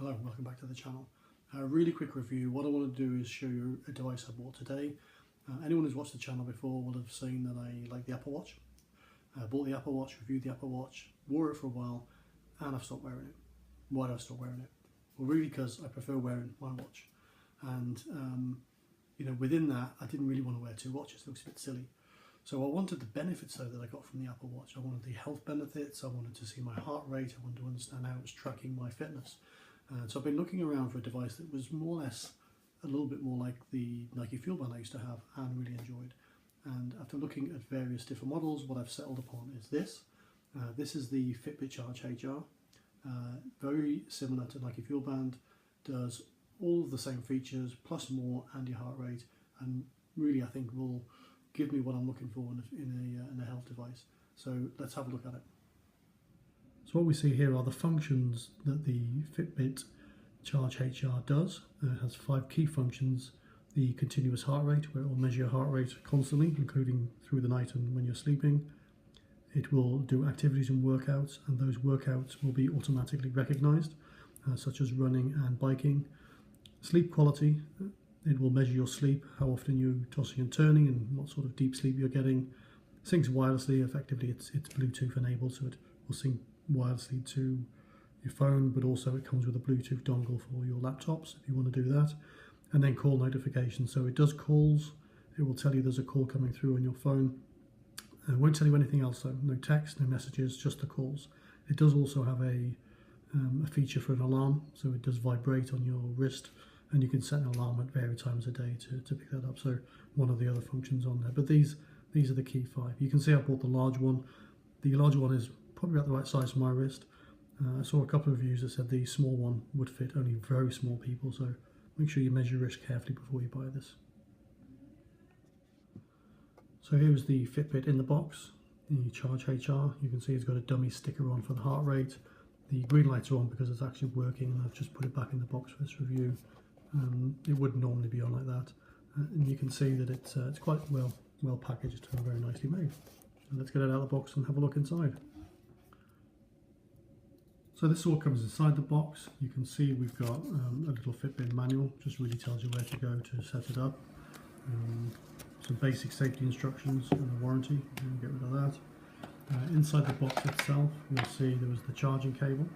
Hello, welcome back to the channel. Really quick review. What I want to do is show you a device I bought today. Anyone who's watched the channel before will have seen that I like the Apple Watch. I bought the Apple Watch, reviewed the Apple Watch, wore it for a while, and I've stopped wearing it. Why do I stop wearing it? Well, really because I prefer wearing my watch. And within that, I didn't really want to wear two watches. It looks a bit silly. So I wanted the benefits though that I got from the Apple Watch. I wanted the health benefits. I wanted to see my heart rate. I wanted to understand how it was tracking my fitness. So I've been looking around for a device that was more or less a little bit more like the Nike FuelBand I used to have and really enjoyed. And after looking at various different models, what I've settled upon is this. This is the Fitbit Charge HR. Very similar to Nike FuelBand, does all of the same features plus more and your heart rate, and really I think will give me what I'm looking for in a health device. So let's have a look at it. So what we see here are the functions that the Fitbit Charge HR does. It has 5 key functions. The continuous heart rate, where it will measure your heart rate constantly, including through the night and when you're sleeping. It will do activities and workouts, and those workouts will be automatically recognized, such as running and biking. Sleep quality, it will measure your sleep, how often you're tossing and turning and what sort of deep sleep you're getting. Syncs wirelessly, effectively it's Bluetooth enabled, so it will sync wirelessly to your phone, but also it comes with a Bluetooth dongle for your laptops if you want to do that. And then call notifications, so it does calls. It will tell you there's a call coming through on your phone. It won't tell you anything else though, no text, no messages, just the calls. It does also have a feature for an alarm, so it does vibrate on your wrist, and you can set an alarm at various times a day to pick that up. So one of the other functions on there, but these are the key 5. You can see I bought the large one. The large one is probably about the right size for my wrist. I saw a couple of reviews that said the small one would fit only very small people, so make sure you measure your wrist carefully before you buy this. So here's the Fitbit in the box, the Charge HR. You can see it's got a dummy sticker on for the heart rate. The green lights are on because it's actually working, and I've just put it back in the box for this review. It wouldn't normally be on like that, and you can see that it's quite well packaged and very nicely made. So let's get it out of the box and have a look inside. So this all comes inside the box. You can see we've got a little Fitbit manual, just really tells you where to go to set it up. Some basic safety instructions and a warranty, you can get rid of that. Inside the box itself, you'll see there was the charging cable.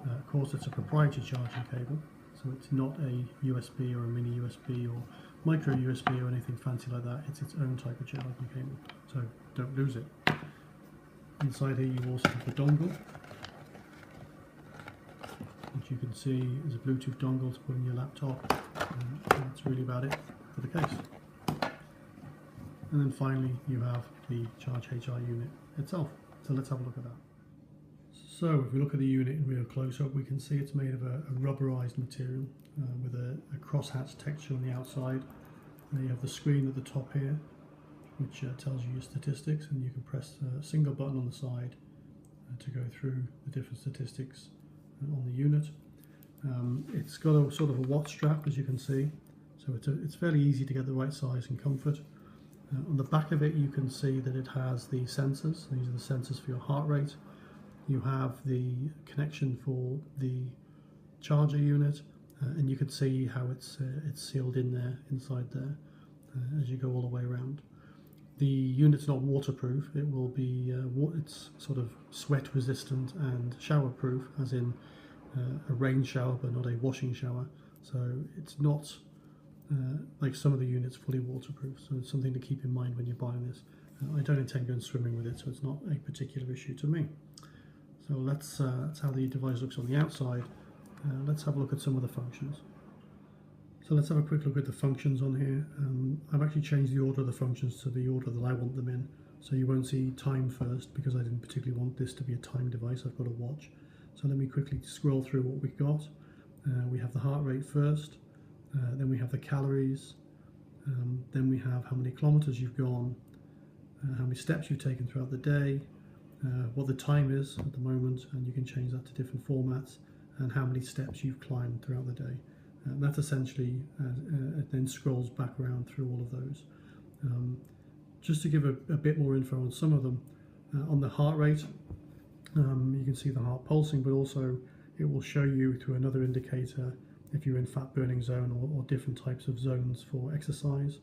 Of course, it's a proprietary charging cable, so it's not a USB or a mini USB or micro USB or anything fancy like that. It's its own type of charging cable, so don't lose it. Inside here, you also have the dongle, which you can see is a Bluetooth dongle to put in your laptop, and that's really about it for the case. And then finally you have the Charge HR unit itself. So let's have a look at that. So if we look at the unit in real close-up, we can see it's made of a rubberized material with a crosshatch texture on the outside. And you have the screen at the top here, which tells you your statistics, and you can press a single button on the side to go through the different statistics on the unit. It's got a sort of a watch strap, as you can see, so it's fairly easy to get the right size and comfort. On the back of it, you can see that it has the sensors. These are the sensors for your heart rate. You have the connection for the charger unit, and you can see how it's sealed in there, inside there, as you go all the way around. The unit's not waterproof. It will be it's sort of sweat resistant and shower proof, as in a rain shower but not a washing shower. So it's not like some of the units fully waterproof, so it's something to keep in mind when you're buying this. I don't intend going swimming with it, so it's not a particular issue to me. So that's how the device looks on the outside. Let's have a look at some of the functions. So let's have a quick look at the functions on here. I've actually changed the order of the functions to the order that I want them in. So you won't see time first, because I didn't particularly want this to be a time device. I've got a watch. So let me quickly scroll through what we've got. We have the heart rate first. Then we have the calories, then we have how many kilometers you've gone, how many steps you've taken throughout the day, what the time is at the moment, and you can change that to different formats, and how many steps you've climbed throughout the day. That essentially it then scrolls back around through all of those. Just to give a bit more info on some of them, on the heart rate, you can see the heart pulsing, but also it will show you through another indicator if you're in fat burning zone or different types of zones for exercise.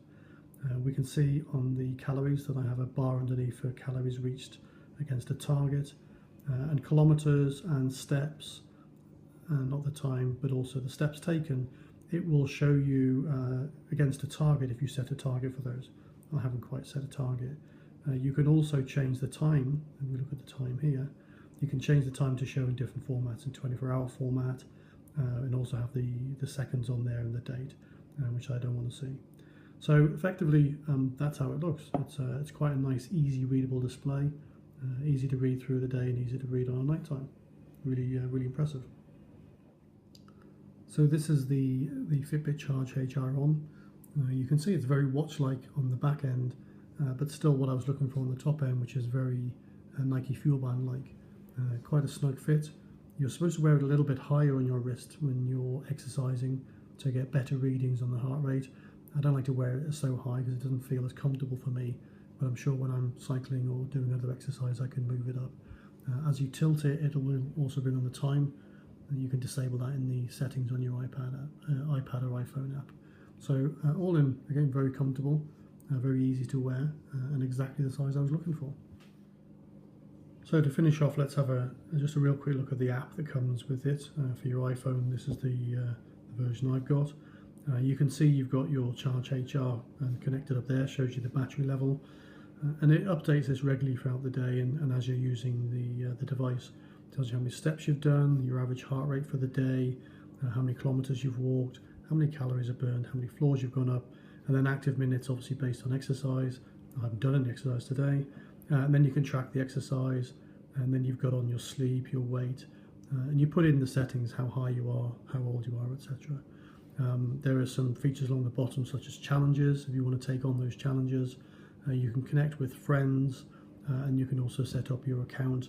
We can see on the calories that I have a bar underneath for calories reached against a target, and kilometers and steps, not the time but also the steps taken. It will show you against a target if you set a target for those. I haven't quite set a target. You can also change the time, and we look at the time here. You can change the time to show in different formats, in 24-hour format, and also have the seconds on there and the date, which I don't want to see. So effectively, that's how it looks. It's quite a nice, easy readable display, easy to read through the day and easy to read on a night time. Really, really impressive. So this is the Fitbit Charge HR on. You can see it's very watch-like on the back end, but still what I was looking for on the top end, which is very Nike FuelBand-like. Quite a snug fit. You're supposed to wear it a little bit higher on your wrist when you're exercising to get better readings on the heart rate. I don't like to wear it so high because it doesn't feel as comfortable for me, but I'm sure when I'm cycling or doing other exercise I can move it up. As you tilt it, it will also bring on the time, and you can disable that in the settings on your iPad or iPhone app. So all in, again, very comfortable, very easy to wear, and exactly the size I was looking for. So to finish off, let's have just a real quick look at the app that comes with it for your iPhone. This is the version I've got. You can see you've got your Charge HR connected up there, shows you the battery level, and it updates this regularly throughout the day, and as you're using the device. It tells you how many steps you've done, your average heart rate for the day, how many kilometers you've walked, how many calories are burned, how many floors you've gone up, and then active minutes obviously based on exercise. I haven't done any exercise today. And then you can track the exercise, and then you've got on your sleep, your weight, and you put in the settings, how high you are, how old you are, etc. There are some features along the bottom such as challenges. If you want to take on those challenges, you can connect with friends, and you can also set up your account.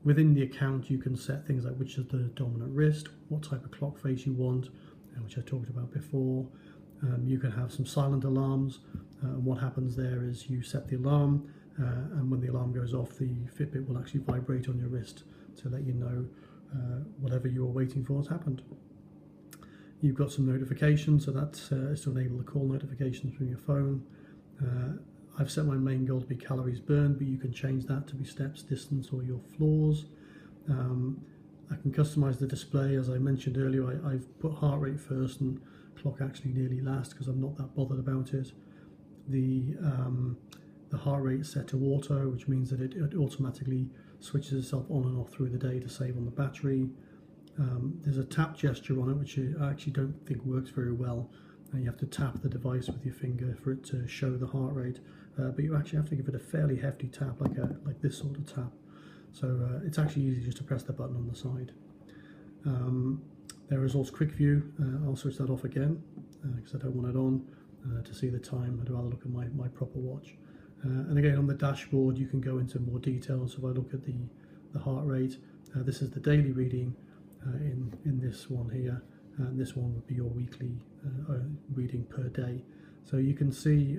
Within the account you can set things like which is the dominant wrist, what type of clock face you want, which I talked about before. You can have some silent alarms, and what happens there is you set the alarm, and when the alarm goes off, the Fitbit will actually vibrate on your wrist to let you know whatever you were waiting for has happened. You've got some notifications, so that's is to enable the call notifications from your phone. I've set my main goal to be calories burned, but you can change that to be steps, distance, or your floors. I can customize the display. As I mentioned earlier, I've put heart rate first and clock actually nearly last because I'm not that bothered about it. The heart rate is set to auto, which means that it automatically switches itself on and off through the day to save on the battery. There's a tap gesture on it, which I actually don't think works very well. You have to tap the device with your finger for it to show the heart rate, but you actually have to give it a fairly hefty tap, like this sort of tap. So it's actually easy just to press the button on the side. There is also quick view. I'll switch that off again because I don't want it on to see the time. I'd rather look at my proper watch. And again, on the dashboard you can go into more detail. So if I look at the heart rate, this is the daily reading in this one here, and this one would be your weekly reading per day. So you can see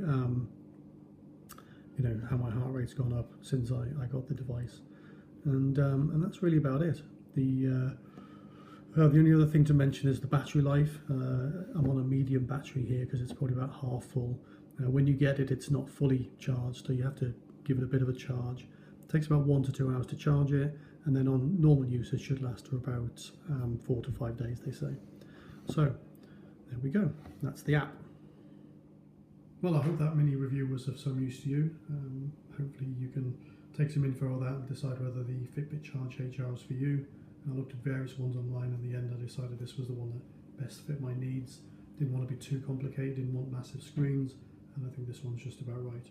how my heart rate's gone up since I got the device, and that's really about it. The only other thing to mention is the battery life. I'm on a medium battery here because it's probably about half full. When you get it, it's not fully charged, so you have to give it a bit of a charge. It takes about 1 to 2 hours to charge it, and then on normal use it should last for about 4 to 5 days, they say. So there we go, that's the app. Well, I hope that mini review was of some use to you. Hopefully you can take some info on that and decide whether the Fitbit Charge HR is for you. I looked at various ones online, and in the end I decided this was the one that best fit my needs. Didn't want to be too complicated, didn't want massive screens, and I think this one's just about right.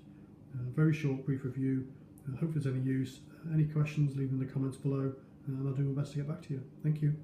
Very short, brief review. I hope it's any use. Any questions, leave them in the comments below, and I'll do my best to get back to you. Thank you.